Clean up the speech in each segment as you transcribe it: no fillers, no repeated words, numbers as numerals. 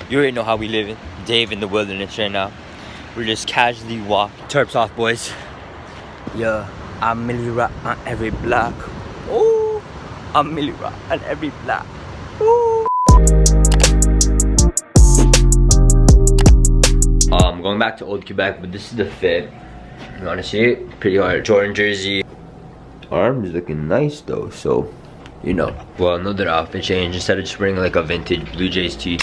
You already know how we living. Dave in the wilderness right now. We're just casually walking. Terps off, boys. Yeah, I'm Millie Rock on every block. Ooh, I'm Millie Rock on every block. Ooh. Going back to Old Quebec, but this is the fit. You wanna see it? Pretty hard. Jordan jersey. Arms looking nice though, so you know. Well, another outfit change instead of just wearing like a vintage Blue Jays tee.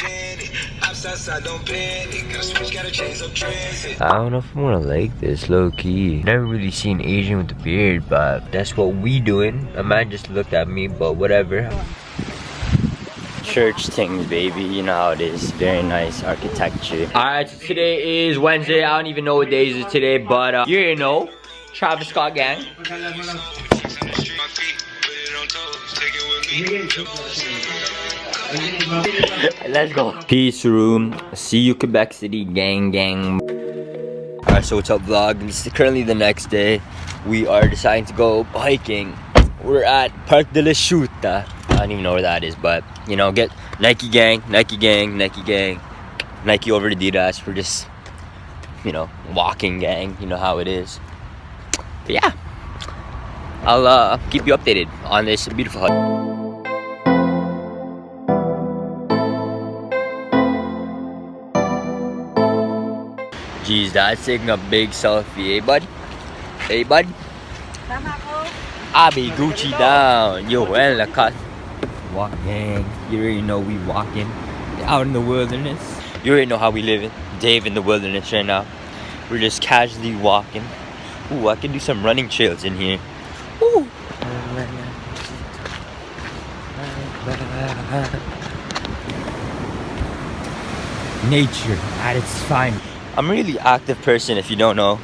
I don't know if I wanna like this, low key. Never really seen Asian with a beard, but that's what we doing. A man just looked at me, but whatever. Church things, baby, you know how it is. Very nice architecture. Alright, so today is Wednesday. I don't even know what day it is today, but you already know. Travis Scott gang. Let's go. Peace room. See you Quebec City gang gang. Alright, so what's up vlog? This is currently the next day. We are deciding to go hiking. We're at Parc de la Chute. I don't even know where that is, but you know, get Nike gang, Nike gang, Nike gang, Nike over Adidas. We're just, you know, walking gang. You know how it is. But yeah, I'll keep you updated on this beautiful hike. Jeez, that's taking a big selfie, eh, bud? Hey, bud? I be Gucci down. Yo, well, la cut. Walk gang. You already know we walking out in the wilderness. You already know how we living. Dave in the wilderness right now. We're just casually walking. Ooh, I can do some running trails in here. Ooh. Nature at its finest. I'm a really active person, if you don't know.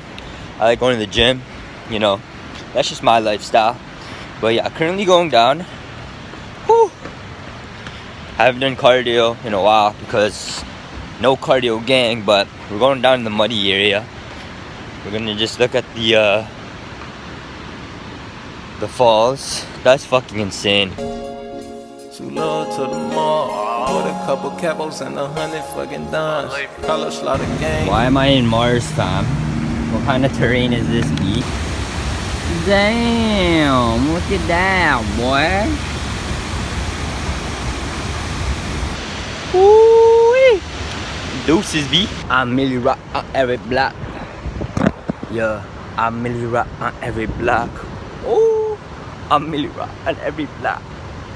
I like going to the gym, you know. That's just my lifestyle. But yeah, currently going down. Whew. I haven't done cardio in a while because no cardio gang, but we're going down in the muddy area. We're gonna just look at the falls. That's fucking insane. Too low to the mall with a couple capos and 100 fucking dimes. Carlos Slaughter gang. Why am I in Mars, fam? What kind of terrain is this, B? Damn, look at that, boy. Woo-wee. Deuces, B. I'm Millie Rock on every block. Yeah, I'm Millie Rock on every block. Ooh, I'm Millie Rock on every block.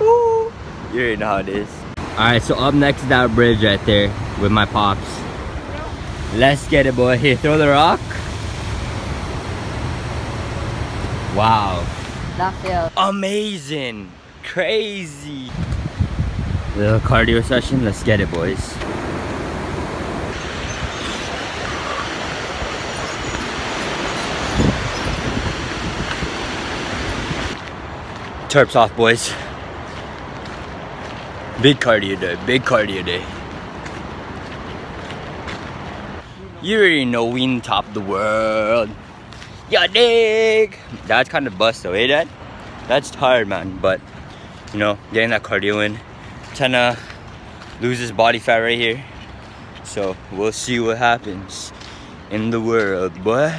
Ooh, you already know how it is. Alright, so up next is that bridge right there with my pops. Let's get it, boy. Here, throw the rock. Wow. That feels amazing. Crazy. Little cardio session. Let's get it, boys. Terps off, boys. Big cardio day. Big cardio day. You already know we on top of the world. Yeah, dig. That's kind of bust though, eh, Dad? That's tired, man. But you know, getting that cardio in, trying to lose this body fat right here. So we'll see what happens in the world, boy.